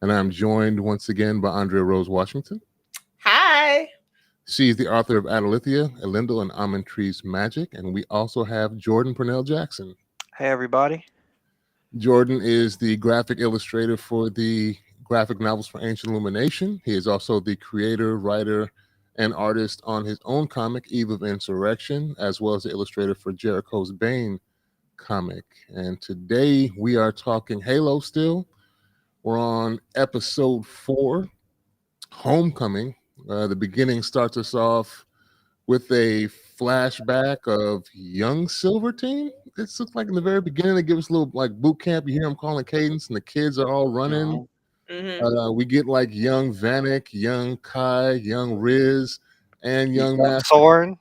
and I'm joined once again by Andrea Rose Washington. Hi. She's the author of Adalithia, Elendil, and Almond Tree's Magic, and we also have Jordan Purnell Jackson. Hey, everybody. Jordan is the graphic illustrator for the graphic novels for Ancient Illumination. He is also the creator, writer, and artist on his own comic, Eve of Insurrection, as well as the illustrator for Jericho's Bane comic. And today we are talking Halo still. We're on episode 4, Homecoming. The beginning starts us off with a flashback of young Silver Team. It looks like in the very beginning, they give us a little like boot camp. You hear them calling cadence, and the kids are all running. Mm-hmm. We get like young Vanek, young Kai, young Riz, and young Master Soren,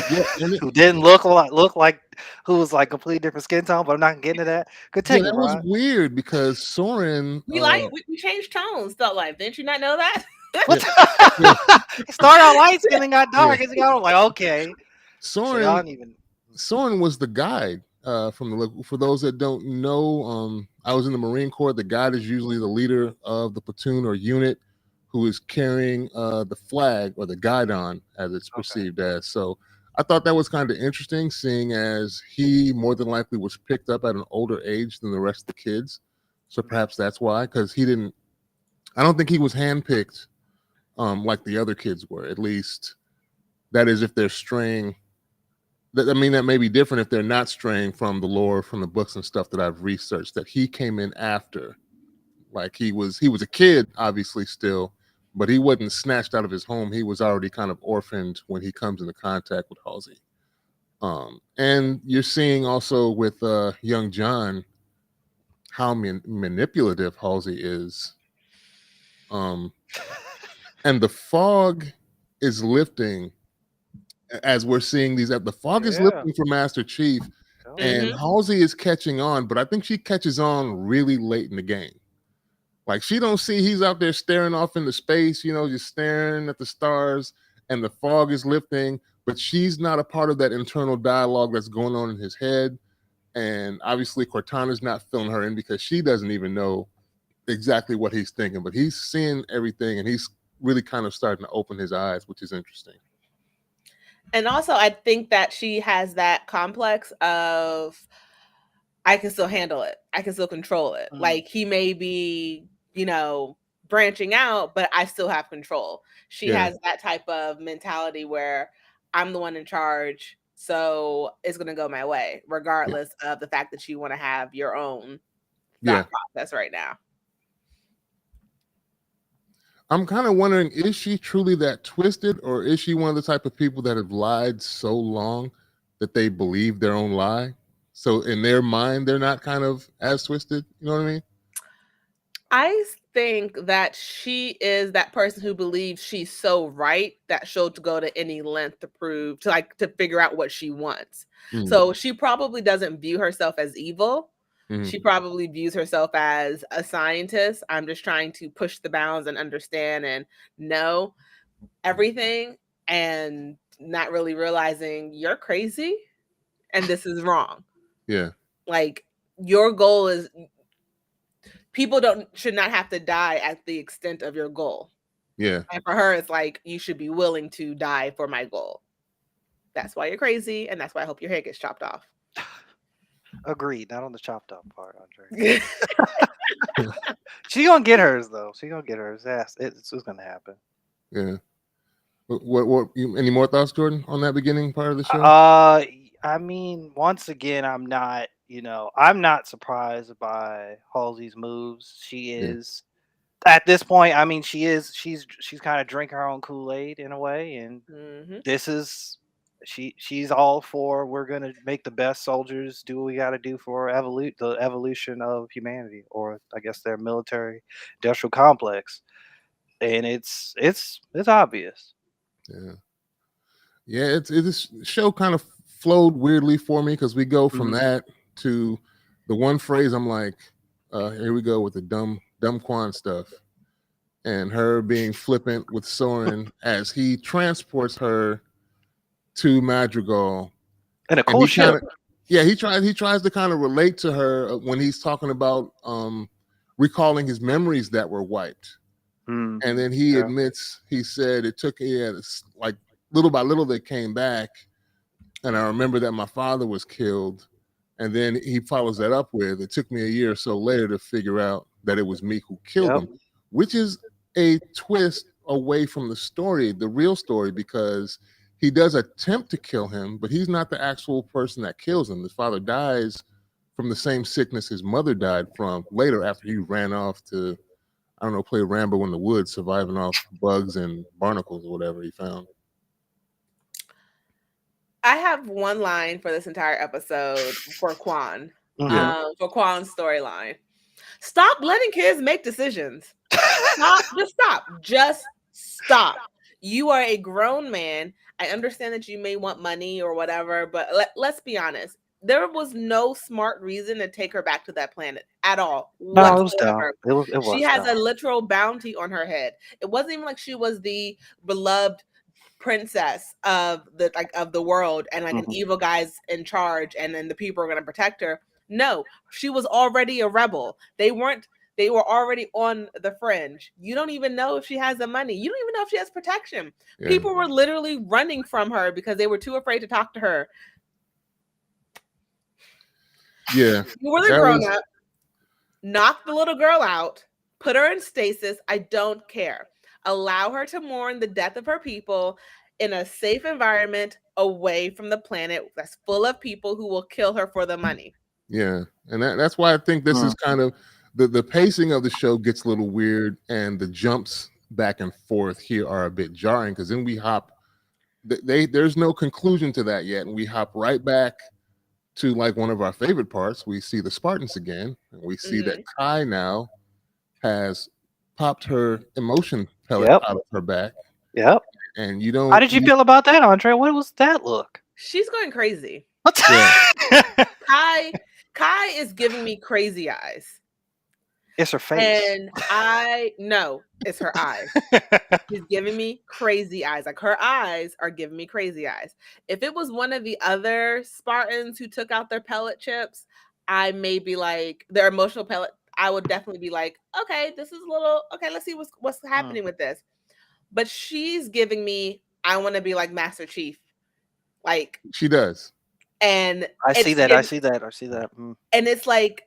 Yeah, who didn't look like who was like completely different skin tone, but I'm not getting to that. Continue, that was weird because Soren. We changed tones, felt like. Didn't you not know that? It started out light skin and got dark. Yeah. I was like, okay. Soren was the guide from the look. For those that don't know, I was in the Marine Corps. The guide is usually the leader of the platoon or unit who is carrying the flag or the guidon, as it's perceived as. So I thought that was kind of interesting, seeing as he more than likely was picked up at an older age than the rest of the kids. So perhaps that's why, because I don't think he was handpicked like the other kids were. At least that is if they're straying. That may be different if they're not straying from the lore, from the books and stuff that I've researched, that he came in after. Like he was a kid, obviously still, but he wasn't snatched out of his home. He was already kind of orphaned when he comes into contact with Halsey. And you're seeing also with young John how manipulative Halsey is. And the fog is lifting as we're seeing these. The fog is lifting for Master Chief, and Halsey is catching on, but I think she catches on really late in the game. Like she don't see he's out there staring off into space, just staring at the stars, and the fog is lifting, but she's not a part of that internal dialogue that's going on in his head. And obviously Cortana's not filling her in because she doesn't even know exactly what he's thinking, but he's seeing everything, and he's really kind of starting to open his eyes, which is interesting. And also, I think that she has that complex of, I can still handle it. I can still control it. Like he may be, branching out, but I still have control. She has that type of mentality where I'm the one in charge, so it's going to go my way, regardless of the fact that you want to have your own thought process right now. I'm kind of wondering, is she truly that twisted, or is she one of the type of people that have lied so long that they believe their own lie? So in their mind, they're not kind of as twisted. You know what I mean? I think that she is that person who believes she's so right that she'll go to any length to figure out what she wants. Mm-hmm. So she probably doesn't view herself as evil. Mm-hmm. She probably views herself as a scientist. I'm just trying to push the bounds and understand and know everything, and not really realizing you're crazy and this is wrong. Yeah. Like your goal is, people should not have to die at the extent of your goal. Yeah. And for her, it's like, you should be willing to die for my goal. That's why you're crazy, and that's why I hope your head gets chopped off. Agreed. Not on the chopped off part, Andre. She gonna get hers though. She gonna get hers. Yes, it's gonna happen. Yeah. What? Any more thoughts, Jordan, on that beginning part of the show? I mean, once again, I'm not surprised by Halsey's moves. She is at this point. I mean, she's kind of drinking her own Kool-Aid in a way, and this is. She's all for, we're going to make the best soldiers do what we got to do for the evolution of humanity, or I guess their military industrial complex. And it's obvious. Yeah. This show kind of flowed weirdly for me, because we go from that to the one phrase. I'm like, here we go with the dumb Quan stuff, and her being flippant with Soren as he transports her to Madrigal, and a cool ship. He tries to kind of relate to her when he's talking about recalling his memories that were wiped. Mm. And then he admits, he said it took, like little by little they came back. And I remember that my father was killed. And then he follows that up with, it took me a year or so later to figure out that it was me who killed him, which is a twist away from the story, the real story, because he does attempt to kill him, but he's not the actual person that kills him. His father dies from the same sickness his mother died from later after he ran off to, I don't know, play Rambo in the woods, surviving off bugs and barnacles or whatever he found. I have one line for this entire episode for Quan. For Quan's storyline. Stop letting kids make decisions. Just stop. You are a grown man. I understand that you may want money or whatever, but let's be honest. There was no smart reason to take her back to that planet at all. No, it was dumb. She has a literal bounty on her head. It wasn't even like she was the beloved princess of the world and like an evil guy's in charge and then the people are going to protect her. No, she was already a rebel. They were already on the fringe. You don't even know if she has the money. You don't even know if she has protection. Yeah. People were literally running from her because they were too afraid to talk to her. Yeah. You were the grown up. Knock the little girl out. Put her in stasis. I don't care. Allow her to mourn the death of her people in a safe environment away from the planet that's full of people who will kill her for the money. Yeah. And that's why I think this is kind of the pacing of the show gets a little weird, and the jumps back and forth here are a bit jarring because then we hop. There's no conclusion to that yet, and we hop right back to like one of our favorite parts. We see the Spartans again, and we see that Kai now has popped her emotion pellet out of her back. Yep. And you don't. How did you feel about that, Andrea? What was that look? She's going crazy. Yeah. Kai is giving me crazy eyes. It's her face. And it's her eyes. She's giving me crazy eyes. Like her eyes are giving me crazy eyes. If it was one of the other Spartans who took out their pellet chips, I may be like their emotional pellet. I would definitely be like, okay, this is a little okay. Let's see what's happening with this. But she's giving me, I want to be like Master Chief, like she does. And I see that. And it's like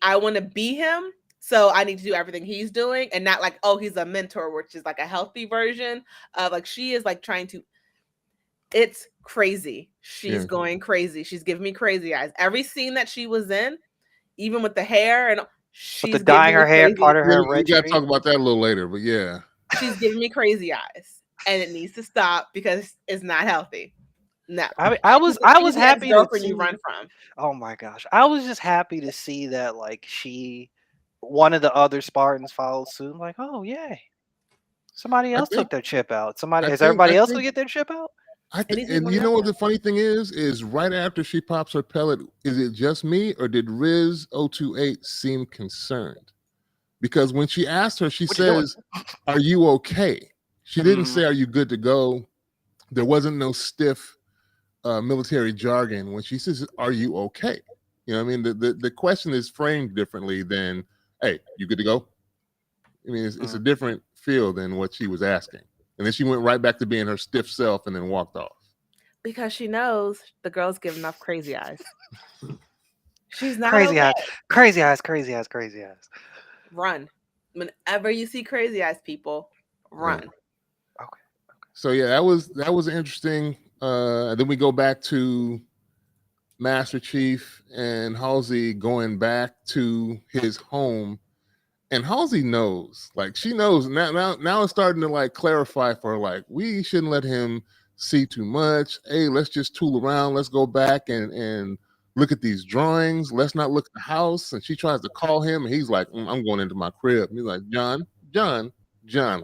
I want to be him. So I need to do everything he's doing and not like, oh, he's a mentor, which is like a healthy version of like, she is like trying to, it's crazy. She's going crazy. She's giving me crazy eyes. Every scene that she was in, even with the hair and she's with the dyeing her hair, part of her. We got to talk about that a little later, but yeah. She's giving me crazy eyes and it needs to stop because it's not healthy. No, I was happy to see you run from. Oh my gosh. I was just happy to see that like one of the other Spartans followed suit. I'm like, oh yay. Somebody else took their chip out. Everybody else will get their chip out? And you know what the funny thing is right after she pops her pellet, is it just me or did Riz 028 seem concerned? Because when she asked her, she says, are you okay? She didn't say, are you good to go? There wasn't no stiff military jargon when she says, are you okay? You know what I mean? The question is framed differently than, hey, you good to go? I mean, it's a different feel than what she was asking. And then she went right back to being her stiff self and then walked off. Because she knows the girl's giving off crazy eyes. She's not crazy okay. Crazy eyes. Run. Whenever you see crazy eyes, people, run. Yeah. Okay. So yeah, that was interesting. Then we go back to Master Chief and Halsey going back to his home. And Halsey knows, like she knows now it's starting to like clarify for her, like we shouldn't let him see too much. Hey, let's just tool around. Let's go back and look at these drawings. Let's not look at the house. And she tries to call him and he's like, I'm going into my crib. And he's like, John, like, John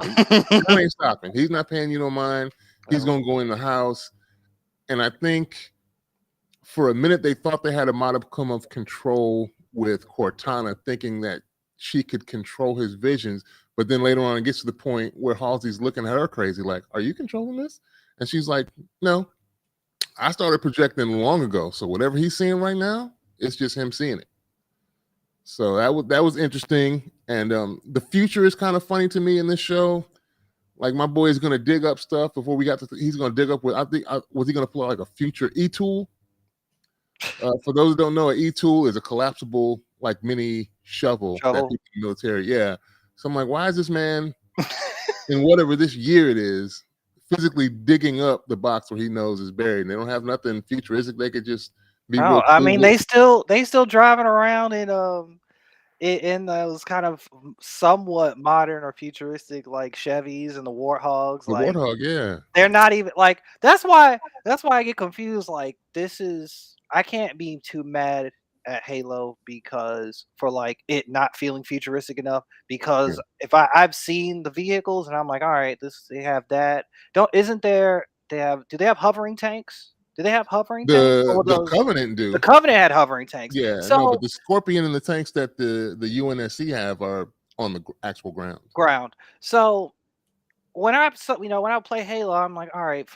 ain't stopping. He's not paying you no mind. He's going to go in the house. And I think for a minute they thought they had a modicum of control with Cortana, thinking that she could control his visions, but then later on it gets to the point where Halsey's looking at her crazy, like, are you controlling this? And she's like, no, I started projecting long ago. So whatever he's seeing right now, it's just him seeing it. So that was interesting. And the future is kind of funny to me in this show. Like my boy is gonna dig up stuff before we got to. He's gonna dig up with. I think was he gonna pull out like a future e-tool? For those who don't know, an e-tool is a collapsible like mini shovel that people in the military. Yeah. So I'm like, why is this man in whatever this year it is physically digging up the box where he knows is buried? And they don't have nothing futuristic. They could just be real. I mean, they still driving around in those kind of somewhat modern or futuristic like Chevys and the Warthogs. The Warthog, yeah. They're not even like that's why I get confused. Like I can't be too mad at Halo because for like it not feeling futuristic enough because if I've seen the vehicles and I'm like, all right, they have that. Do they have hovering tanks? Do they have hovering tanks? The Covenant do. The Covenant had hovering tanks. Yeah, no, but the Scorpion and the tanks that the UNSC have are on the actual ground. So when I play Halo, I'm like, all right,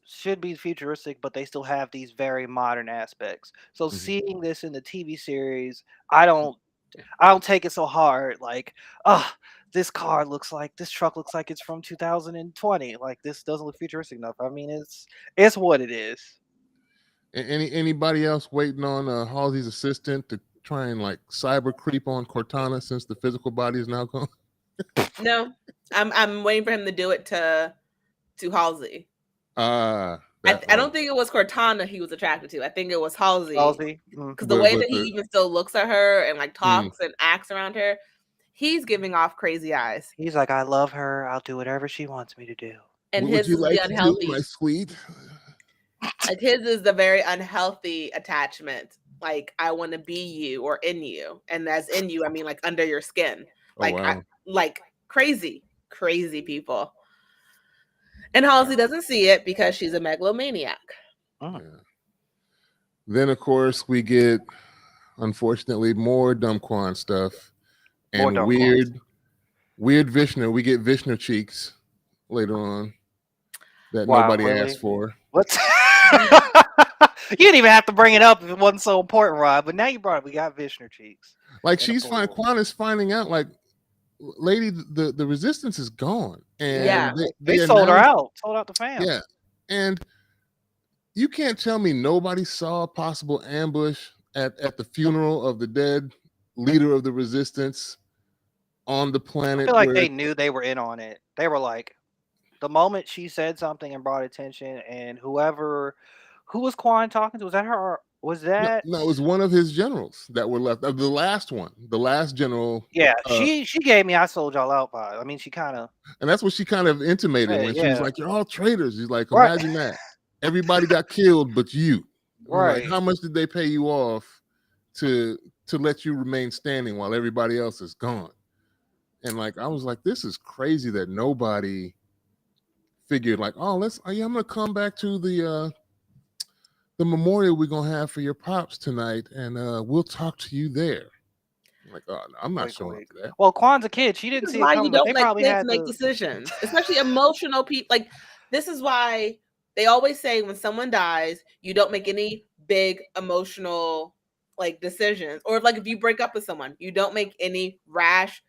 should be futuristic, but they still have these very modern aspects. So seeing this in the TV series, I don't take it so hard. Like, this truck looks like it's from 2020. Like, this doesn't look futuristic enough. I mean, it's what it is. Anybody else waiting on Halsey's assistant to try and like cyber creep on Cortana since the physical body is now gone? No, I'm waiting for him to do it to Halsey. I don't think it was Cortana he was attracted to. I think it was Halsey. Because the way that he even still looks at her and like talks and acts around her, he's giving off crazy eyes. He's like, I love her. I'll do whatever she wants me to do. And what his would you is like the unhealthy. To do, my sweet? Like his is the very unhealthy attachment. Like I want to be you or in you, and as in you, I mean like under your skin. Like like crazy people. And Halsey doesn't see it because she's a megalomaniac. Yeah. Then, of course, we get, unfortunately, more Dumb Quan stuff and weird Vishnu. We get Vishnu cheeks later on that nobody asked for. What? You didn't even have to bring it up if it wasn't so important, Rob. But now you brought it. We got Vishnu cheeks. Like Quan is finding out, like, lady, the resistance is gone, and they sold her out, the fam. Yeah, and you can't tell me nobody saw a possible ambush at the funeral of the dead leader of the resistance on the planet. I feel like they knew they were in on it. They were like, the moment she said something and brought attention, and who was Quan talking to? Was that her? Was that no? It was one of his generals that were left. The last general. Yeah, she gave me. I sold y'all out by. I mean, she kind of. And that's what she kind of intimated when she was like, "You're all traitors." He's like, "Imagine that. Everybody got killed, but you." Right. Like, how much did they pay you off to let you remain standing while everybody else is gone? And like, I was like, this is crazy that nobody figured like, I'm gonna come back to the memorial we're gonna have for your pops tonight, and we'll talk to you there. I'm like, no, I'm not showing up for that. Well, Quan's a kid. She didn't see it coming. You don't let kids make decisions, especially emotional people. Like, this is why they always say when someone dies, you don't make any big emotional like decisions, or if you break up with someone, you don't make any rash,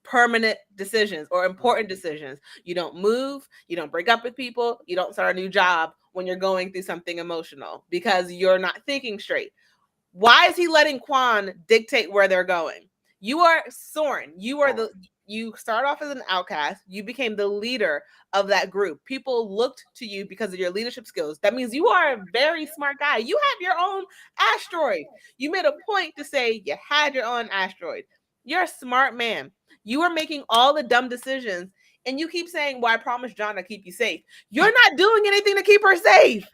permanent decisions or important decisions. You don't move. You don't break up with people. You don't start a new job when you're going through something emotional because you're not thinking straight. Why is he letting Quan dictate where they're going? You are Soren. You start off as an outcast. You became the leader of that group. People looked to you because of your leadership skills. That means you are a very smart guy. You have your own asteroid. You made a point to say you had your own asteroid. You're a smart man. You are making all the dumb decisions. And you keep saying, well, I promised John to keep you safe. You're not doing anything to keep her safe.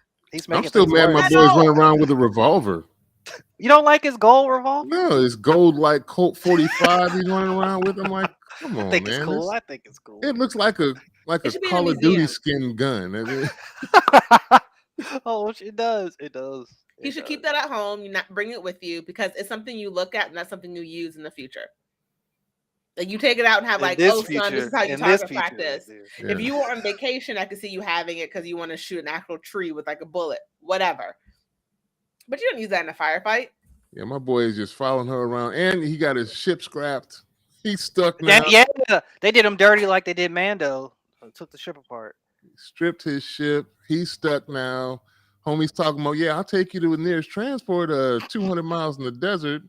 I'm still mad my boy's running around with a revolver. You don't like his gold revolver? No, it's gold like Colt 45 he's running around with. I'm like, come on, I think man. It's cool. I think it's cool. It looks like a Call of Duty skin gun. Oh, it does. It does. You should keep that at home. You not bring it with you because it's something you look at and that's something you use in the future. Like you take it out and have son, this is how you talk and practice. Yeah. If you were on vacation, I could see you having it because you want to shoot an actual tree with like a bullet, whatever. But you don't use that in a firefight. Yeah, my boy is just following her around, and he got his ship scrapped. He's stuck now. Yeah, they did him dirty like they did Mando. Took the ship apart. Stripped his ship. He's stuck now. Homie's talking about, yeah, I'll take you to the nearest transport, 200 miles in the desert.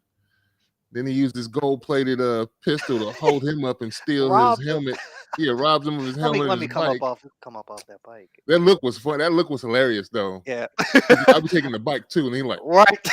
Then he used his gold-plated pistol to hold him up and steal his helmet. Yeah, robs him of his helmet. Let me come up off that bike. That look was fun. That look was hilarious, though. Yeah, I'll be taking the bike too, and he like, right.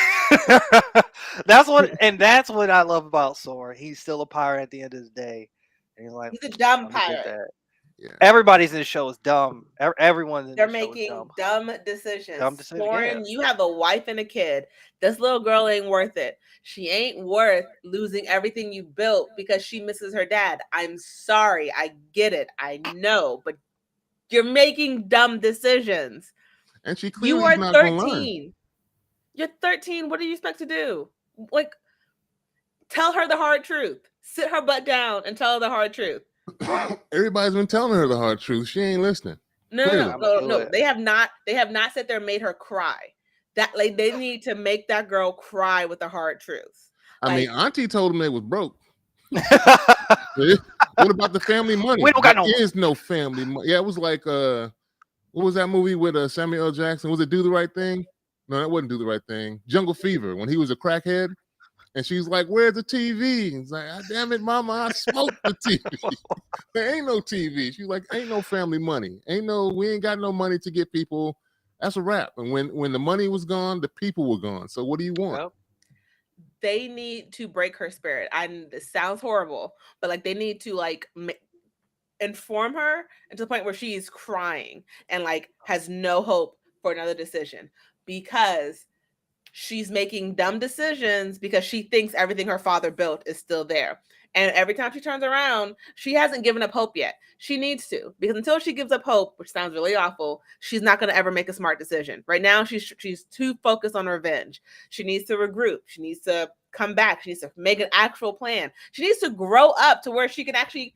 that's what I love about Soren. He's still a pirate at the end of the day, and he's like, he's a dumb pirate. Yeah. Everybody's in the show is dumb. Everyone's in They're the show making is dumb decisions. Dumb decisions. Soren, you have a wife and a kid. This little girl ain't worth it. She ain't worth losing everything you built because she misses her dad. I'm sorry. I get it. I know, but you're making dumb decisions. And she clearly you are not 13. You're 13. What do you expect to do? Like, tell her the hard truth. Sit her butt down and tell her the hard truth. Everybody's been telling her the hard truth. She ain't listening. No. They have not sat there and made her cry. That like they need to make that girl cry with the hard truth. I mean, Auntie told him they was broke. What about the family money? We don't got no family money. Yeah, it was like what was that movie with Samuel L. Jackson? Was it Do the Right Thing? No, that wasn't Do the Right Thing. Jungle Fever, when he was a crackhead. And she's like, where's the TV? He's like, oh, damn it, mama, I smoked the TV. There ain't no TV. She's like, ain't no family money. We ain't got no money to get people. That's a wrap. And when the money was gone, the people were gone. So what do you want? Well, they need to break her spirit. It sounds horrible, but like they need to like inform her to the point where she's crying and like has no hope for another decision because she's making dumb decisions because she thinks everything her father built is still there. And every time she turns around, she hasn't given up hope yet. She needs to, because until she gives up hope, which sounds really awful, she's not going to ever make a smart decision. Right now, she's too focused on revenge. She needs to regroup. She needs to come back. She needs to make an actual plan. She needs to grow up to where she can actually,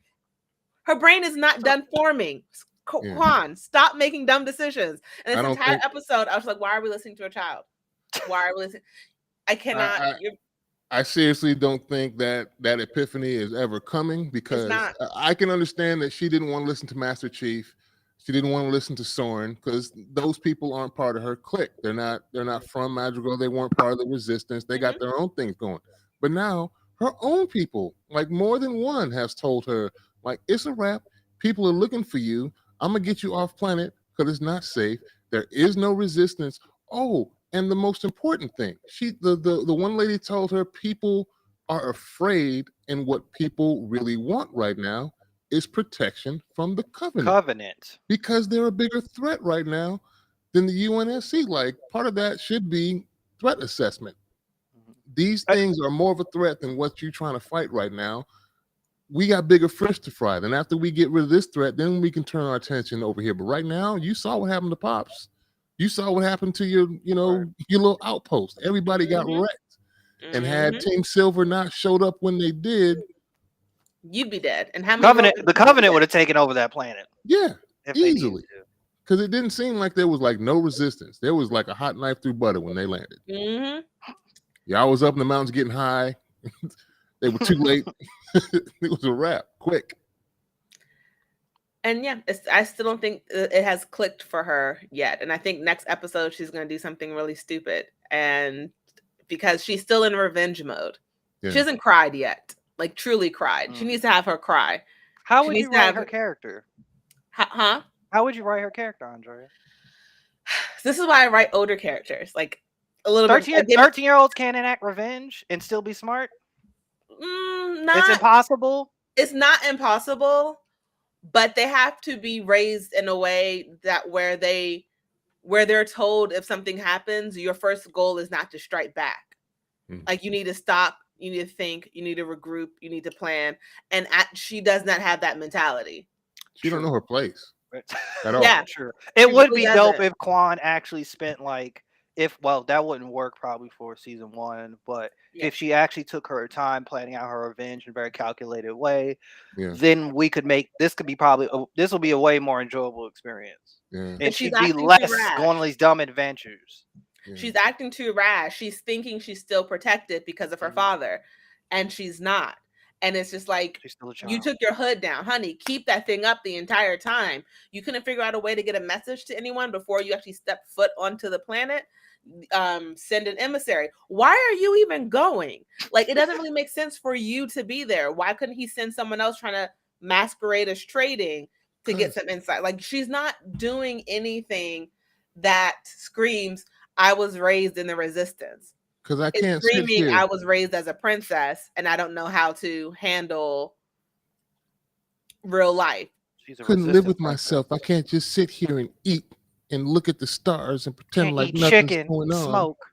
her brain is not done forming. Quan, stop making dumb decisions. And this entire episode, I was like, why are we listening to a child? Why are we listening? I cannot. I seriously don't think that epiphany is ever coming because I can understand that she didn't want to listen to Master Chief. She didn't want to listen to Soren because those people aren't part of her clique. They're not from Madrigal. They weren't part of the resistance. They got their own things going. But now her own people, like more than one, has told her, like, it's a wrap. People are looking for you. I'm gonna get you off planet because it's not safe. There is no resistance. Oh, and the most important thing, the one lady told her people are afraid, and what people really want right now is protection from the Covenant. Because they're a bigger threat right now than the UNSC. Like, part of that should be threat assessment. These things are more of a threat than what you're trying to fight right now. We got bigger fish to fry. Then after we get rid of this threat, then we can turn our attention over here. But right now, you saw what happened to Pops. You saw what happened to your little outpost. Everybody got wrecked. And had Team Silver not showed up when they did, you'd be dead. And how many the Covenant would have taken over that planet? Yeah, easily. Because it didn't seem like there was like no resistance. There was like a hot knife through butter when they landed. Y'all was up in the mountains getting high. They were too late. It was a wrap, quick. And yeah, I still don't think it has clicked for her yet. And I think next episode she's going to do something really stupid. And because she's still in revenge mode. Yeah. She hasn't cried yet. Like, truly cried. She needs to have her cry. How would you write her character? Huh? How would you write her character, Andrea? This is why I write older characters. Like, a little 13-year-olds can't enact revenge and still be smart? It's impossible? It's not impossible. But they have to be raised in a way that where they're told if something happens, your first goal is not to strike back. Like, you need to stop, you need to think, you need to regroup, you need to plan. And she does not have that mentality. She don't know her place at all. Yeah, sure. It would be dope if Quan actually spent that wouldn't work probably for season 1, but if she actually took her time planning out her revenge in a very calculated way, then we could make this will be a way more enjoyable experience. And she'd be less going on these dumb adventures. Yeah. She's acting too rash. She's thinking she's still protected because of her father, and she's not. And it's just like, She's still a you child. took your hood down, honey. Keep that thing up the entire time. You couldn't figure out a way to get a message to anyone before you actually step foot onto the planet. Send an emissary. Why are you even going? Like, it doesn't really make sense for you to be there. Why couldn't he send someone else trying to masquerade as trading to get some insight? Like, she's not doing anything that screams, I was raised in the resistance. Because I It's can't sit screaming, here. I was raised as a princess and I don't know how to handle real life. She's a Couldn't live resistant with princess. myself. I can't just sit here and eat and look at the stars and pretend Can't like eat nothing's chicken, going on. smoke.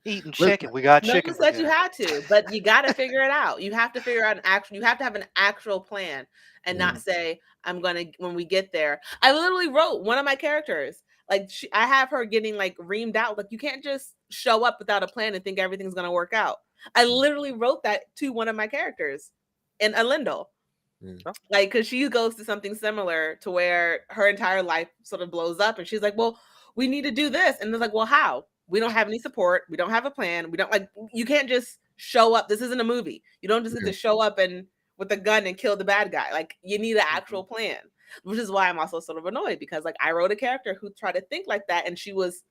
Eating chicken. We got No chicken one said you prepared. had to, but you got to figure it out. You have to figure out you have to have an actual plan and not say, I'm going to, when we get there. I literally wrote one of my characters, like I have her getting like reamed out. Like, you can't just show up without a plan and think everything's going to work out. I literally wrote that to one of my characters in Alindel. Like, because she goes to something similar to where her entire life sort of blows up and she's like, well, we need to do this. And it's like, well, how? We don't have any support. We don't have a plan. We don't, like, you can't just show up. This isn't a movie. You don't just get to show up and with a gun and kill the bad guy. Like, you need an actual plan, which is why I'm also sort of annoyed, because like I wrote a character who tried to think like that and she was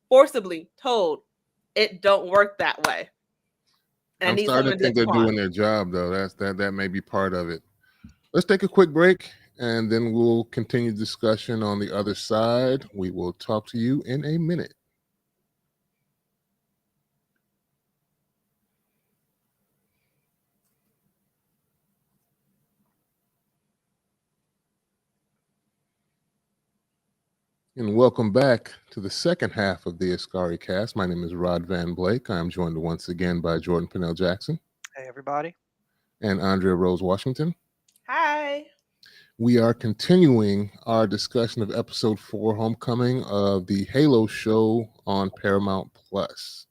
forcibly told, it don't work that way. And I'm starting to think they're doing their job, though. That may be part of it. Let's take a quick break, and then we'll continue discussion on the other side. We will talk to you in a minute. And welcome back to the second half of the Askari Cast. My name is Rod Van Blake. I am joined once again by Jordan Purnell Jackson. Hey, everybody. And Andrea Rose Washington. Hi. We are continuing our discussion of episode 4, Homecoming, of the Halo show on Paramount Plus.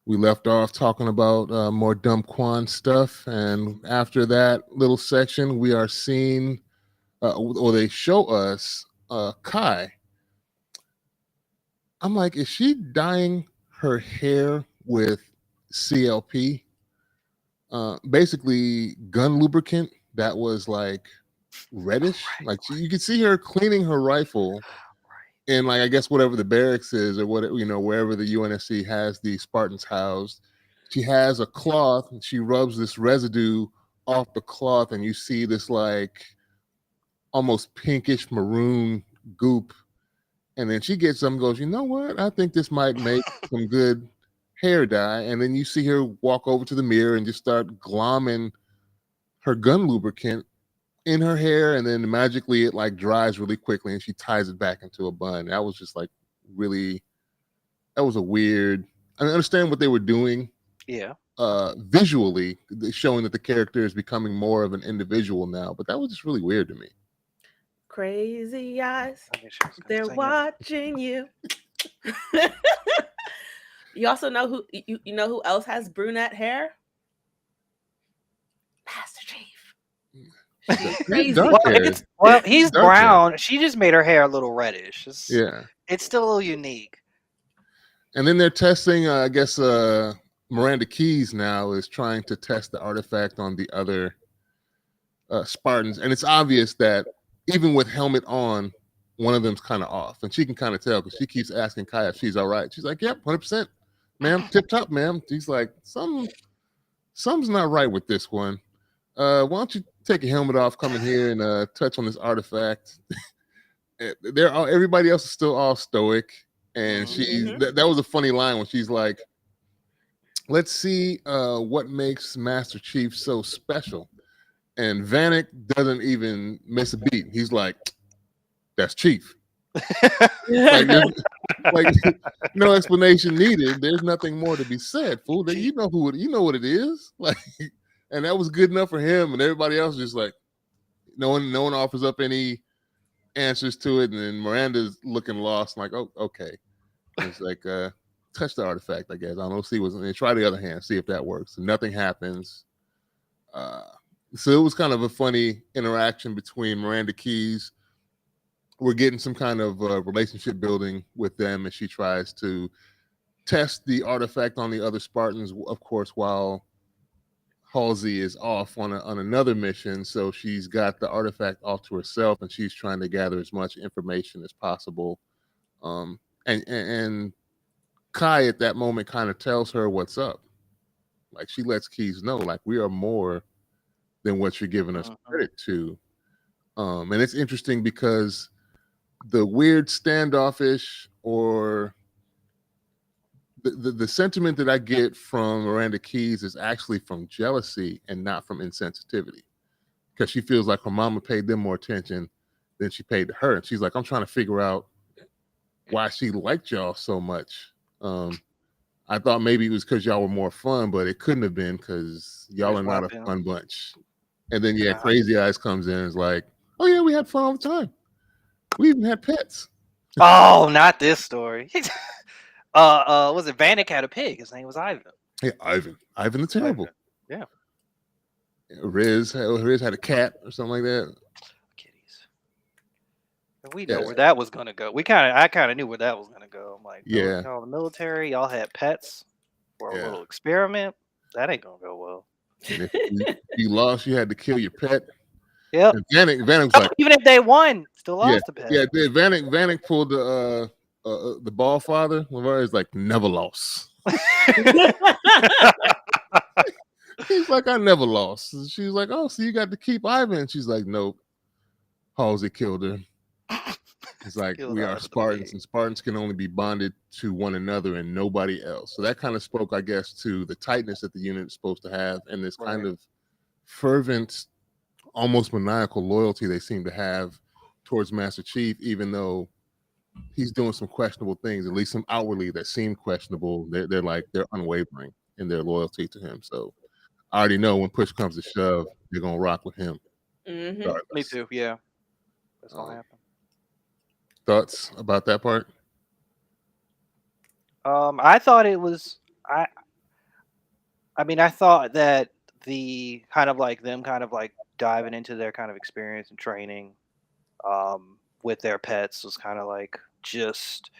We left off talking about more Dumb Quan stuff, and after that little section, we are seeing, or they show us Kai. I'm like, is she dyeing her hair with CLP? Basically, gun lubricant that was like reddish. Like you could see her cleaning her rifle in, like, I guess whatever the barracks is, or what, wherever the UNSC has the Spartans housed. She has a cloth and she rubs this residue off the cloth, and you see this like almost pinkish maroon goop. And then she gets some and goes, you know what? I think this might make some good hair dye. And then you see her walk over to the mirror and just start glomming her gun lubricant in her hair, and then magically it like dries really quickly and she ties it back into a bun. That was just like really, that was a weird, I understand what they were doing. Yeah. Visually showing that the character is becoming more of an individual now, but that was just really weird to me. Crazy eyes, they're watching you. You also know who you know who else has brunette hair? Master Chief. Crazy. Well, he's brown. Hair. She just made her hair a little reddish. It's still a little unique. And then they're testing, I guess Miranda Keyes now is trying to test the artifact on the other Spartans. And it's obvious that even with helmet on, one of them's kind of off. And she can kind of tell because she keeps asking Kai if she's all right. She's like, yep, 100%. Ma'am, tip top, ma'am. She's like, something's not right with this one. Why don't you take your helmet off, come in here and touch on this artifact? Everybody else is still all stoic. And that was a funny line when she's like, let's see what makes Master Chief so special. And Vanek doesn't even miss a beat. He's like, that's Chief. like no explanation needed. There's nothing more to be said, fool. You know what it is. Like, and that was good enough for him, and everybody else just like, no one offers up any answers to it. And then Miranda's looking lost, like, oh, okay. It's like touch the artifact, I guess. I don't know, see what's in there. Try the other hand, see if that works. And nothing happens. So it was kind of a funny interaction between Miranda Keyes we're getting some kind of relationship building with them, and she tries to test the artifact on the other Spartans, of course, while Halsey is off on another mission. So she's got the artifact all to herself, and she's trying to gather as much information as possible. And Kai at that moment kind of tells her what's up. Like, she lets Keyes know, like, we are more than what you're giving us credit to. And it's interesting because the weird standoffish or the sentiment that I get from Miranda Keyes is actually from jealousy and not from insensitivity, because she feels like her mama paid them more attention than she paid to her. And she's like, I'm trying to figure out why she liked y'all so much. I thought maybe it was because y'all were more fun, but it couldn't have been, because y'all are not a fun bunch. And then Crazy Eyes comes in and is like, oh yeah, we had fun all the time. We even had pets. Oh, not this story. Was it Vanek had a pig? His name was Ivan. Yeah, Ivan the Terrible. Yeah. Riz had a cat or something like that. Kitties. We know where that was gonna go. I kind of knew where that was gonna go. I'm like, y'all the military, y'all had pets for a little experiment. That ain't gonna go well. And if you lost, you had to kill your pet. Yep. Vanek was like, even if they won, still lost the pet. Yeah, Vanek pulled the ball father. He's like, never lost. He's like, I never lost. And she's like, oh, so you got to keep Ivan. She's like, nope. Halsey killed her. It's like, we are Spartans, and Spartans can only be bonded to one another and nobody else. So that kind of spoke, I guess, to the tightness that the unit is supposed to have, and this kind of fervent, almost maniacal loyalty they seem to have towards Master Chief, even though he's doing some questionable things, at least some outwardly that seem questionable. They're unwavering in their loyalty to him. So I already know when push comes to shove, they're gonna rock with him. Mm-hmm. Me too. Yeah, that's gonna happen. Thoughts about that part? I thought it was. I mean, I thought that the kind of like them kind of like diving into their kind of experience and training with their pets was kind of like just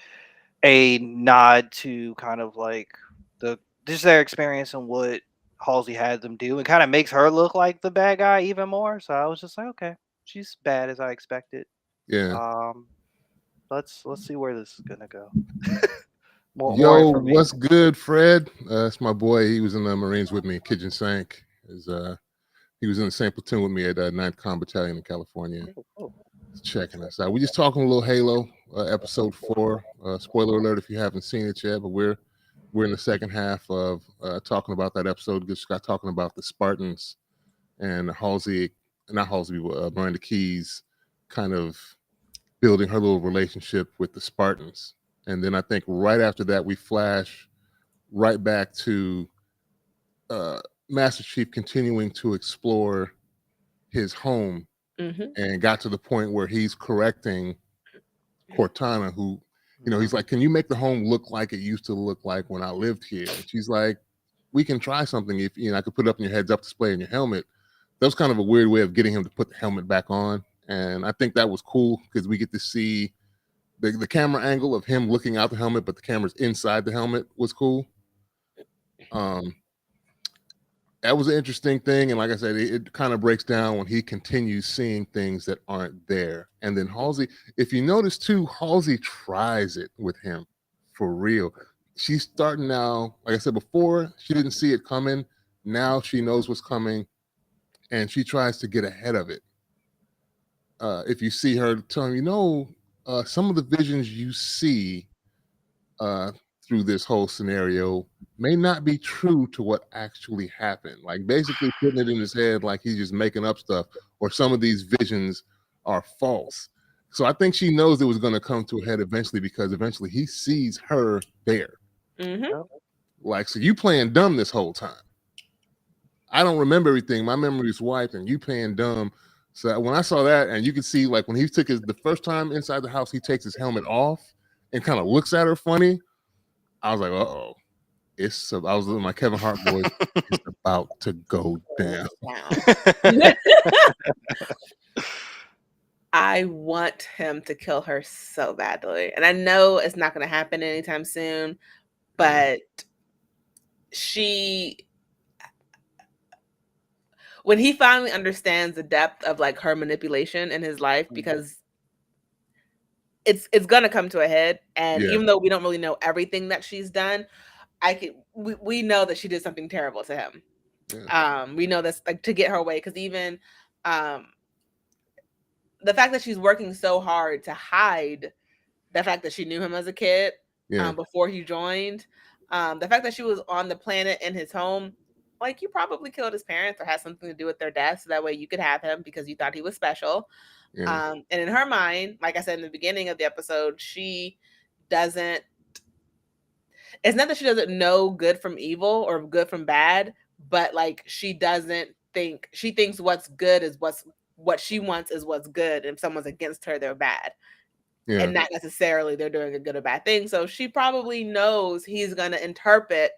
a nod to kind of like just their experience and what Halsey had them do, and kind of makes her look like the bad guy even more. So I was just like, okay, she's bad as I expected. Yeah. Let's see where this is gonna go. Yo, what's good, Fred? That's my boy. He was in the Marines with me. Kitchen Sank he was in the same platoon with me at 9th Com Battalion in California. Checking us out. We just talking a little Halo, episode 4. Spoiler alert if you haven't seen it yet, but we're in the second half of talking about that episode. Just got talking about the Spartans and Miranda Keyes kind of building her little relationship with the Spartans. And then I think right after that, we flash right back to Master Chief continuing to explore his home, and got to the point where he's correcting Cortana, who, he's like, can you make the home look like it used to look like when I lived here? And she's like, we can try something. If I could put it up in your heads-up display in your helmet. That was kind of a weird way of getting him to put the helmet back on. And I think that was cool because we get to see the camera angle of him looking out the helmet, but the camera's inside the helmet was cool. That was an interesting thing. And like I said, it kind of breaks down when he continues seeing things that aren't there. And then Halsey, if you notice too, Halsey tries it with him for real. She's starting now, like I said before, she didn't see it coming. Now she knows what's coming and she tries to get ahead of it. If you see her telling some of the visions you see through this whole scenario may not be true to what actually happened. Like basically putting it in his head like he's just making up stuff, or some of these visions are false. So I think she knows it was going to come to a head eventually, because eventually he sees her there. Like, so you playing dumb this whole time. I don't remember everything. My memory is wiped and you playing dumb. So when I saw that, and you can see like when he took the first time inside the house, he takes his helmet off and kind of looks at her funny. I was like, uh-oh. I was in my Kevin Hart voice. It's about to go down. I want him to kill her so badly. And I know it's not going to happen anytime soon, but when he finally understands the depth of like her manipulation in his life, because it's going to come to a head. And even though we don't really know everything that she's done, we know that she did something terrible to him. We know that's like to get her way. Cause even, the fact that she's working so hard to hide the fact that she knew him as a kid before he joined, the fact that she was on the planet in his home, like you probably killed his parents or had something to do with their death, so that way you could have him because you thought he was special. And in her mind, like I said in the beginning of the episode, she doesn't. It's not that she doesn't know good from evil or good from bad, but like she doesn't think. She thinks what's good is what she wants is what's good, and if someone's against her, they're bad. And not necessarily they're doing a good or bad thing. So she probably knows he's going to interpret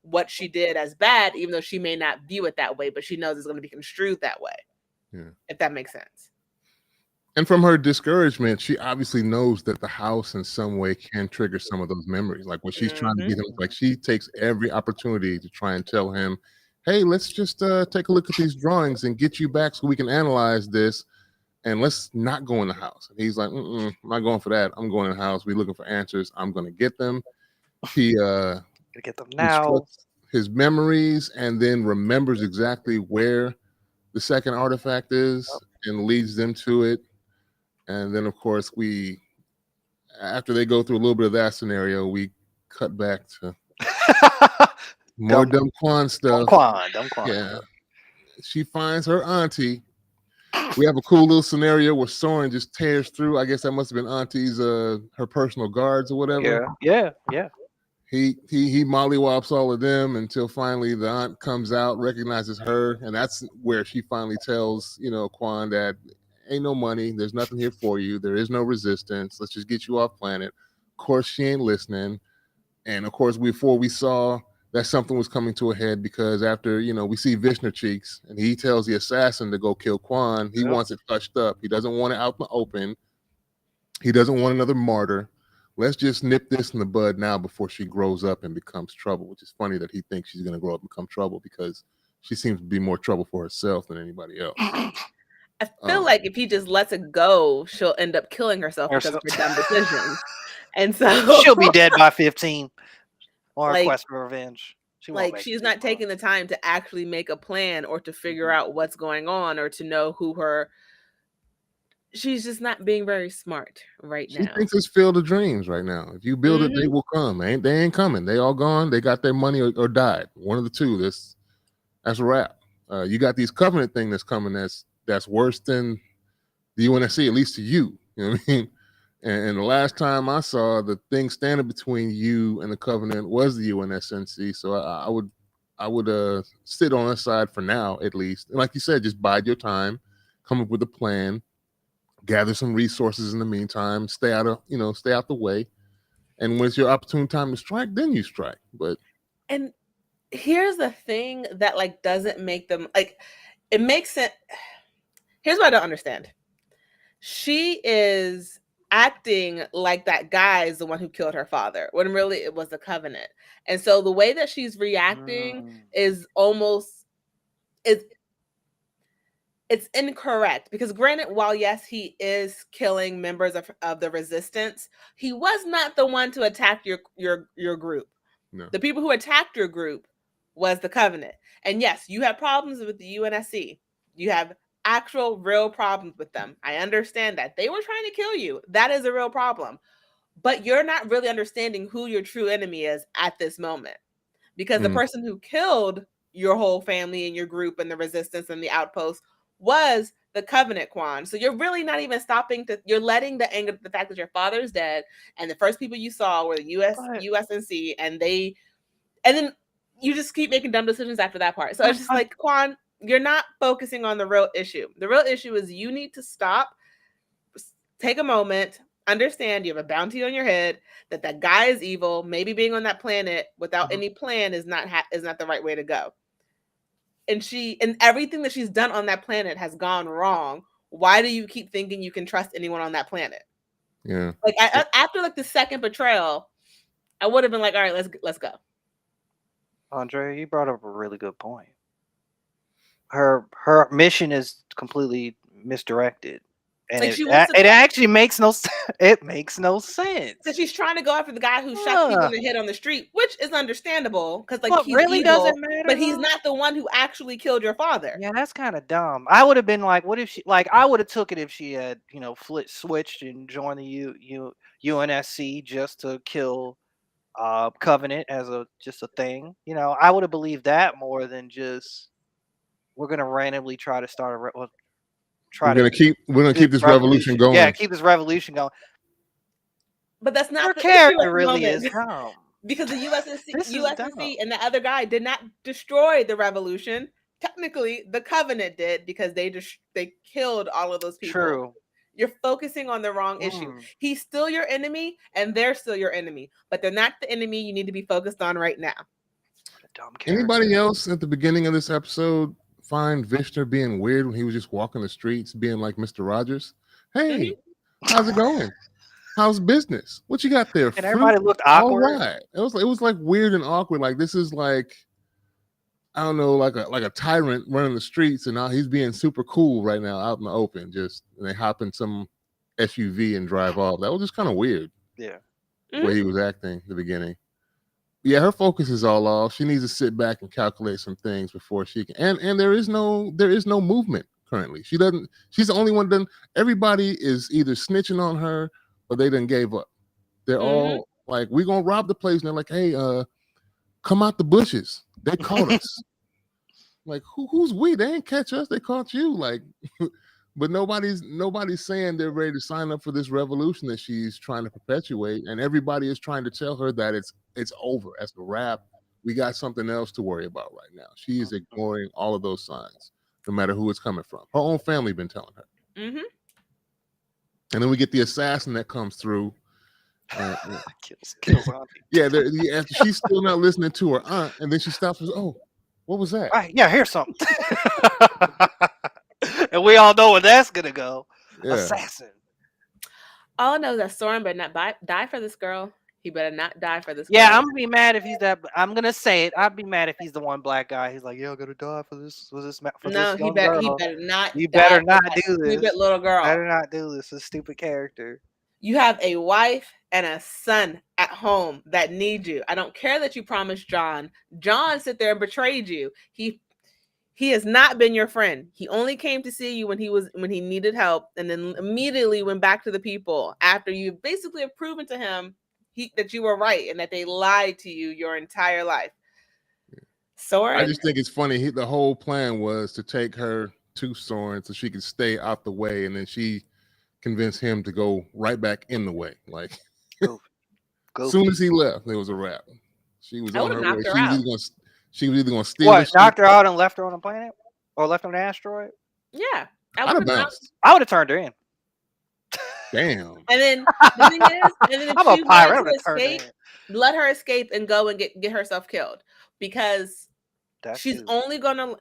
what she did as bad, even though she may not view it that way, but she knows it's going to be construed that way. If that makes sense. And from her discouragement, she obviously knows that the house in some way can trigger some of those memories. Like when she's trying to get him, like she takes every opportunity to try and tell him, hey, let's just take a look at these drawings and get you back so we can analyze this. And let's not go in the house. And he's like, I'm not going for that. I'm going in the house. We're looking for answers. I'm going to get them. He get them now. His memories and then remembers exactly where the second artifact is and leads them to it. And then, of course, after they go through a little bit of that scenario, we cut back to more dumb Quan stuff. Dumb Quan. Yeah. She finds her auntie. We have a cool little scenario where Soren just tears through. I guess that must have been Auntie's her personal guards or whatever. Yeah. He mollywops all of them until finally the aunt comes out, recognizes her, and that's where she finally tells Quan that ain't no money, there's nothing here for you, there is no resistance. Let's just get you off planet. Of course, she ain't listening, and of course, before we saw that something was coming to a head because after, we see Vishnu Cheeks and he tells the assassin to go kill Quan. He wants it hushed up. He doesn't want it out in the open. He doesn't want another martyr. Let's just nip this in the bud now before she grows up and becomes trouble, which is funny that he thinks she's going to grow up and become trouble because she seems to be more trouble for herself than anybody else. I feel like if he just lets it go, she'll end up killing herself because of her dumb decisions. And so she'll be dead by 15. On her quest for revenge. She's not taking the time to actually make a plan or to figure out what's going on or to know who her. She's just not being very smart right now. She thinks it's Field of Dreams right now. If you build it, they will come. They ain't coming. They all gone. They got their money or died. One of the two. That's a wrap. You got these Covenant thing that's coming. That's worse than the UNSC, at least to you. You know what I mean? And the last time I saw the thing standing between you and the Covenant was the UNSNC. So I would sit on her side for now, at least. And like you said, just bide your time, come up with a plan, gather some resources in the meantime, stay out the way. And when it's your opportune time to strike, then you strike. And here's the thing that doesn't make them it makes sense. Here's what I don't understand. She is acting like that guy is the one who killed her father when really it was the Covenant. And so the way that she's reacting is almost it's incorrect because granted, while yes, he is killing members of the resistance, he was not the one to attack your group. No. The people who attacked your group was the Covenant. And yes, you have problems with the UNSC. You have actual real problems with them. I understand that. They were trying to kill you. That is a real problem. But you're not really understanding who your true enemy is at this moment. Because the person who killed your whole family and your group and the resistance and the outpost was the Covenant, Quan. So you're really not even stopping you're letting the anger, the fact that your father's dead and the first people you saw were the USNC and then you just keep making dumb decisions after that part. So it's just like, Quan, you're not focusing on the real issue. The real issue is you need to stop, take a moment, understand you have a bounty on your head, that guy is evil. Maybe being on that planet without any plan is not the right way to go. And everything that she's done on that planet has gone wrong. why do you keep thinking you can trust anyone on that planet? Yeah. Like after like the second betrayal, I would have been like, all right, let's go. Andrea, you brought up a really good point. Her mission is completely misdirected, and Like she wants to, it actually makes no it makes no sense. because she's trying to go after the guy who shot people in the head on the street, which is understandable because like he's really evil, doesn't matter, but he's not the one who actually killed your father. Yeah, that's kind of dumb. I would have been like, what if she, like, I would have took it if she had, switched and joined the UNSC just to kill Covenant as just a thing. I would have believed that more than just we're gonna randomly try to start we're gonna keep this revolution going. Yeah, keep this revolution going. But that's not her the character really is dumb. Because the USNC and the other guy did not destroy the revolution. Technically, the Covenant did because they killed all of those people. True. You're focusing on the wrong issue. He's still your enemy, and they're still your enemy, but they're not the enemy you need to be focused on right now. Anybody else at the beginning of this episode find Vishnu being weird when he was just walking the streets, being like Mr. Rogers? Hey, how's it going? How's business? What you got there? And everybody looked awkward. All right. It was like weird and awkward. Like this is like, I don't know, like a tyrant running the streets, and now he's being super cool right now out in the open. Just and they hop in some SUV and drive off. That was just kind of weird. Yeah, the way he was acting at the beginning. Yeah, her focus is all off. She needs to sit back and calculate some things before she can. And there is no movement currently. She's the only one done. Everybody is either snitching on her or they done gave up. They're all like, we're gonna rob the place, and they're like, hey, come out the bushes. They caught us. Like, who's we? They ain't catch us. They caught you. Like, but nobody's saying they're ready to sign up for this revolution that she's trying to perpetuate, and everybody is trying to tell her that it's over. That's the wrap. We got something else to worry about right now. She is ignoring all of those signs, no matter who it's coming from. Her own family been telling her. Mm-hmm. And then we get the assassin that comes through. Kills auntie. Yeah, after she's still not listening to her aunt, and then she stops and says, oh, what was that? Right, yeah, here's something. And we all know where that's gonna go. Yeah. Assassin. All I know is that Soren better not die for this girl. He better not die for this girl. Yeah, I'm gonna be mad if he's that. I'm gonna say it. I'd be mad if he's the one black guy. He's like, yeah, I'm gonna die for this. He better not. You better not do this. Stupid little girl. Better not do this. A stupid character. You have a wife and a son at home that need you. I don't care that you promised John. John sit there and betrayed you. He has not been your friend. He only came to see you when he needed help, and then immediately went back to the people after you basically have proven to him that you were right and that they lied to you your entire life. Soren, I just think it's funny. The whole plan was to take her to Soren so she could stay out the way, and then she convinced him to go right back in the way. Like, as soon as he left, there was a wrap. She was on her way. She was either going to steal. What, knocked her out and left her on a planet? Or left her on an asteroid? Yeah. I would have turned her in. Damn. And then the thing is, if I'm she a pirate. wanted to escape, let her escape and go and get herself killed. Because she's only gonna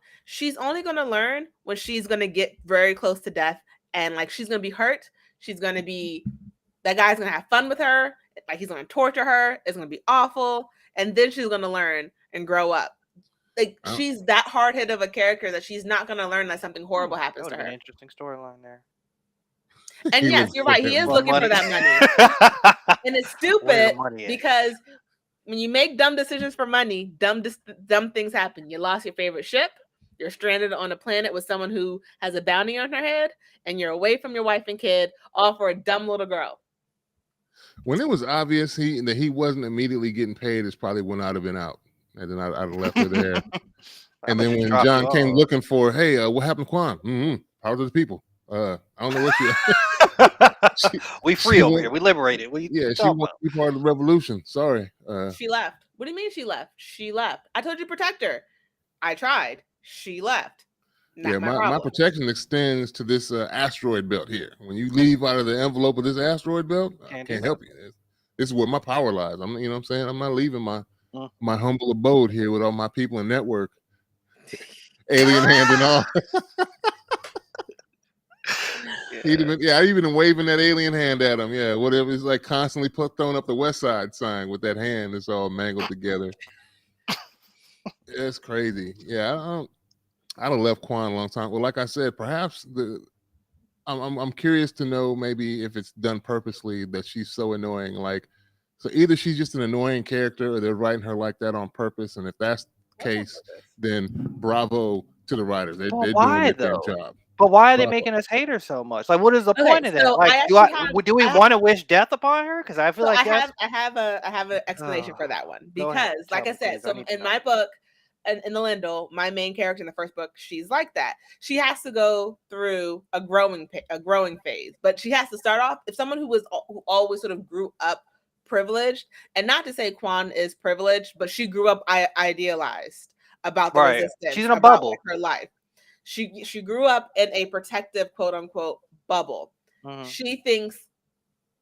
learn when she's gonna get very close to death, and like she's gonna be hurt. She's gonna be, that guy's gonna have fun with her, like he's gonna torture her, it's gonna be awful, and then she's gonna learn and grow up. Like she's that hard-headed of a character that she's not gonna learn that something horrible happens to her. An interesting storyline there. And yes, you're right. He is looking for that money. And it's stupid because when you make dumb decisions for money, dumb things happen. You lost your favorite ship. You're stranded on a planet with someone who has a bounty on her head, and you're away from your wife and kid, all for a dumb little girl. When it was obvious that he wasn't immediately getting paid, it's probably when I'd have been out. And then I'd have left her there. And then when John came looking for, hey, what happened to Quan? Power to the people. I don't know what we free over here. We liberated. She wanted to be part of the revolution. Sorry. She left. What do you mean she left? She left. I told you protect her. I tried. She left. My protection extends to this asteroid belt here. When you leave out of the envelope of this asteroid belt, I can't help you. This is where my power lies. You know what I'm saying? I'm not leaving my humble abode here with all my people and network. Alien hand and all. Even waving that alien hand at him. Yeah, whatever. It's like constantly throwing up the West Side sign with that hand. It's all mangled together. It's crazy. Yeah, I'd have left Quan a long time. Well, like I said, perhaps I'm curious to know maybe if it's done purposely that she's so annoying. Like, so either she's just an annoying character, or they're writing her like that on purpose. And if that's the case, then bravo to the writers. They're doing their damn job. But why are they making us hate her so much? Like, what is the point of that? so Like, do we want to wish death upon her? Because I feel like I have an explanation for that one. Because, like I said, so in my book, in the Lindell, my main character in the first book, she's like that. She has to go through a growing phase, but she has to start off. If someone who always sort of grew up privileged, and not to say Quan is privileged, but she grew up idealized about the resistance. She's in a bubble. Like, her life. She grew up in a protective, quote unquote, bubble. Mm-hmm. She thinks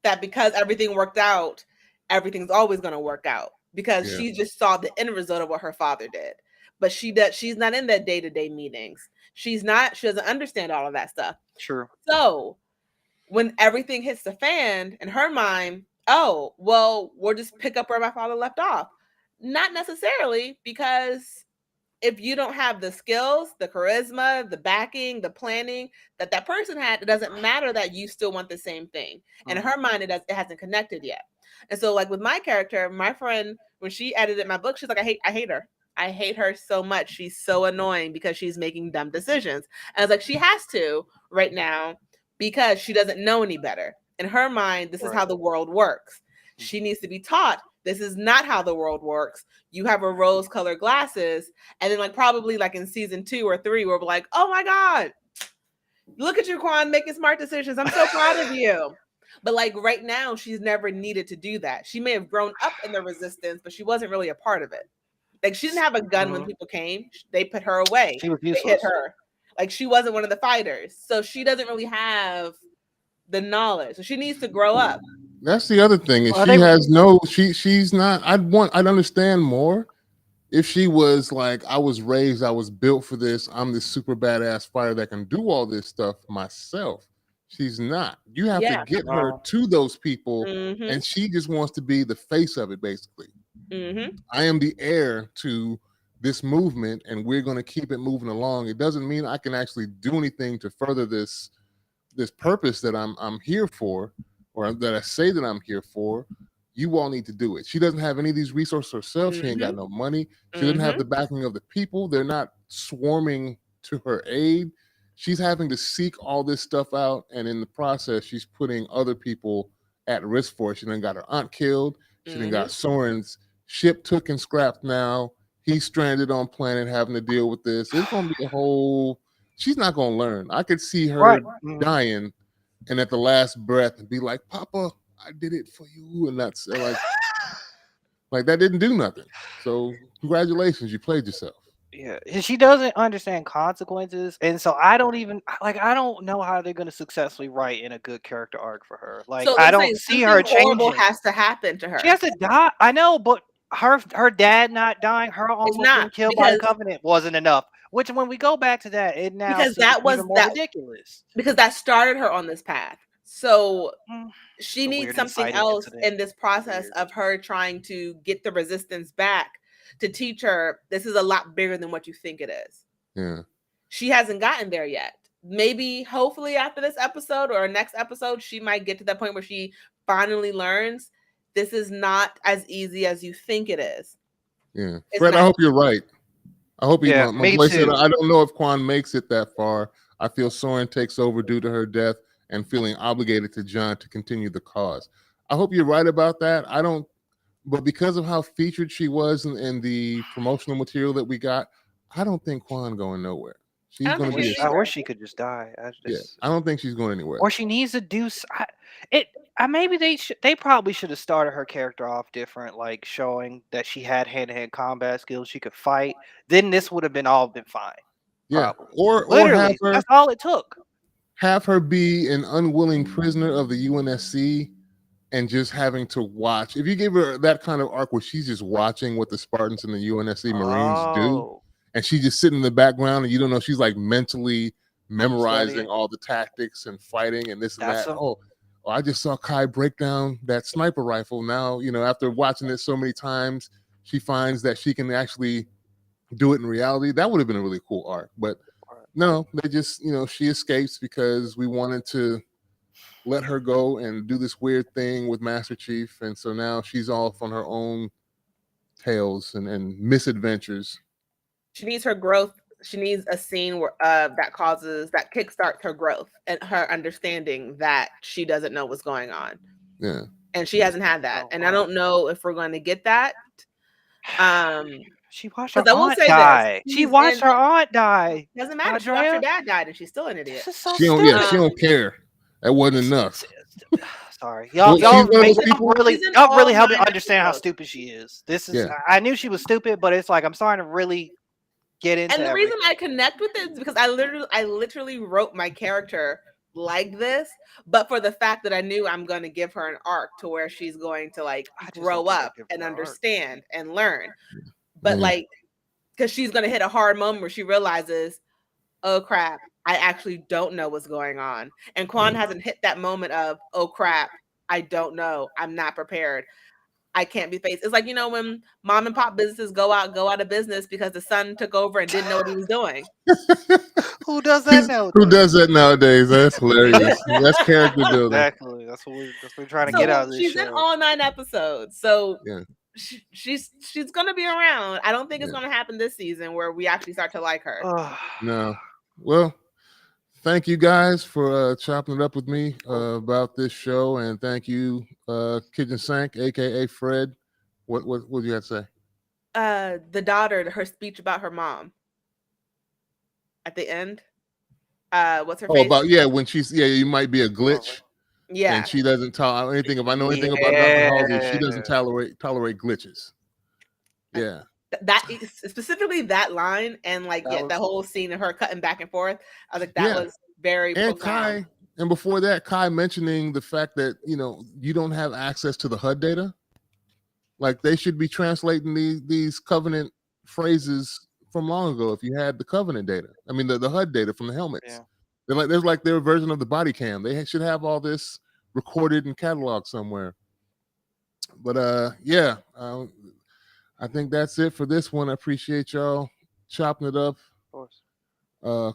that because everything worked out, everything's always going to work out, because she just saw the end result of what her father did. But she's not in that day-to-day meetings. She doesn't understand all of that stuff. True. So when everything hits the fan, in her mind, oh, well, we'll just pick up where my father left off. Not necessarily, because if you don't have the skills, the charisma, the backing, the planning that person had, it doesn't matter that you still want the same thing. And in her mind, it hasn't connected yet. And so, like with my character, my friend, when she edited my book, she's like, I hate her. I hate her so much. She's so annoying because she's making dumb decisions. And I was like, she has to right now because she doesn't know any better. In her mind, this is how the world works. She needs to be taught this is not how the world works. You have a rose-colored glasses. And then probably in season 2 or 3, we're like, oh my God, look at you, Quan, making smart decisions. I'm so proud of you. But right now, she's never needed to do that. She may have grown up in the resistance, but she wasn't really a part of it. She didn't have a gun when people came. They put her away. She was useless. They hit her. She wasn't one of the fighters. So she doesn't really have the knowledge. So she needs to grow up. That's the other thing. Is she's not. I'd understand more if she was I was raised, I was built for this. I'm this super badass fighter that can do all this stuff myself. She's not. You have to get her to those people, and she just wants to be the face of it, basically. Mm-hmm. I am the heir to this movement, and we're going to keep it moving along. It doesn't mean I can actually do anything to further this purpose that I'm here for, or that I say that I'm here for. You all need to do it. She doesn't have any of these resources herself. She ain't got no money. She doesn't have the backing of the people. They're not swarming to her aid. She's having to seek all this stuff out, and in the process, she's putting other people at risk for it. She done got her aunt killed. She done got Soren's ship took and scrapped now. He's stranded on planet having to deal with this. It's going to be a whole... She's not going to learn. I could see her dying, and at the last breath, and be like, Papa, I did it for you. And that's like that didn't do nothing. So congratulations, you played yourself. Yeah, she doesn't understand consequences, and so I don't know how they're going to successfully write in a good character arc for her. So I don't see her changing. Horrible has to happen to her. She has to die. I know, but her dad not dying, her almost being killed by the Covenant wasn't enough. Which, when we go back to that, it now because that was more ridiculous. Because that started her on this path. So she needs something else in this process of her trying to get the resistance back, to teach her this is a lot bigger than what you think it is. Yeah. She hasn't gotten there yet. Maybe, hopefully, after this episode or next episode, she might get to that point where she finally learns this is not as easy as you think it is. Yeah. Fred, I hope you're right. I hope he won't. Me too. I don't know if Quan makes it that far. I feel Soren takes over due to her death and feeling obligated to John to continue the cause. I hope you're right about that. But because of how featured she was in the promotional material that we got, I don't think Quan going nowhere. She's going to be. I wish she could just die. I don't think she's going anywhere. Or she needs to do it. Maybe they probably should have started her character off different, showing that she had hand-to-hand combat skills, she could fight. Then this would have been fine. Yeah, probably. or literally, that's all it took. Have her be an unwilling prisoner of the UNSC and just having to watch. If you gave her that kind of arc where she's just watching what the Spartans and the UNSC Marines do, and she's just sitting in the background, and you don't know, she's mentally memorizing all the tactics and fighting and this and that. Oh, I just saw Kai break down that sniper rifle. Now, after watching it so many times, she finds that she can actually do it in reality. That would have been a really cool arc. But no, they just, she escapes because we wanted to let her go and do this weird thing with Master Chief. And so now she's off on her own tales and misadventures. She needs her growth. She needs a scene where that kickstarts her growth and her understanding that she doesn't know what's going on. Yeah. And she hasn't had that. And I don't know if we're going to get that. She watched her aunt die. She watched her aunt die. Doesn't matter. She watched her dad die and she's still an idiot. This is so she don't care. That wasn't enough. Sorry, y'all really help me understand how stupid she is. This is I knew she was stupid, but it's like I'm starting to really get into. And the reason I connect with it is because I literally wrote my character like this, but for the fact that I knew I'm going to give her an arc to where she's going to like grow up and understand and learn. But like, because she's going to hit a hard moment where she realizes, oh crap, I actually don't know what's going on. And Quan hasn't hit that moment of, oh crap, I don't know. I'm not prepared. I can't be faced. It's like, when mom and pop businesses go out of business because the son took over and didn't know what he was doing. Who does that nowadays? Who does that nowadays? That's hilarious. That's character building. Exactly. That's what we're trying to get out of this she's show. She's in all 9 episodes. So she's going to be around. I don't think it's going to happen this season where we actually start to like her. No. Well, thank you guys for chopping it up with me about this show, and thank you, Kitchen Sank, aka Fred. What do you have to say? The daughter, her speech about her mom at the end. What's her face? When she's you might be a glitch. Yeah, and she doesn't talk anything. If I know anything about Dr. Halsey, she doesn't tolerate glitches. Yeah. That specifically that line and the whole scene of her cutting back and forth. I was like, that was very profound. And before that, Kai mentioning the fact that you don't have access to the HUD data. Like they should be translating these Covenant phrases from long ago. If you had the Covenant data, I mean the HUD data from the helmets, there's their version of the body cam. They should have all this recorded and cataloged somewhere. But I think that's it for this one. I appreciate y'all chopping it up. Of course.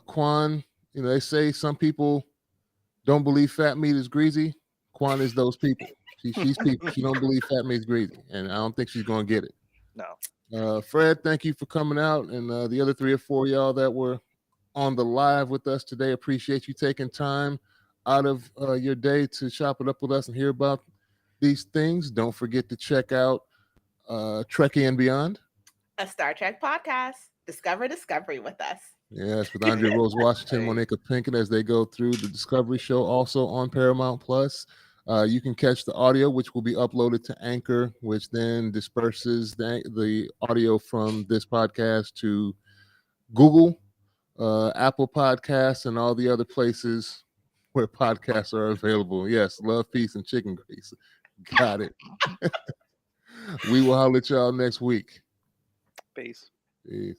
Quan, they say some people don't believe fat meat is greasy. Quan is those people. She's people. She don't believe fat meat is greasy, and I don't think she's going to get it. No. Fred, thank you for coming out, and the other 3 or 4 of y'all that were on the live with us today. Appreciate you taking time out of your day to chop it up with us and hear about these things. Don't forget to check out Trekkie and Beyond, a Star Trek podcast. Discovery with us. Yes, with Andrea Rose Washington, Monica Pinkett, as they go through the Discovery show, also on Paramount Plus. You can catch the audio, which will be uploaded to Anchor, which then disperses the audio from this podcast to Google, Apple Podcasts, and all the other places where podcasts are available. Yes, love, peace, and chicken grease. Got it. We will holler at y'all next week. Peace. Peace.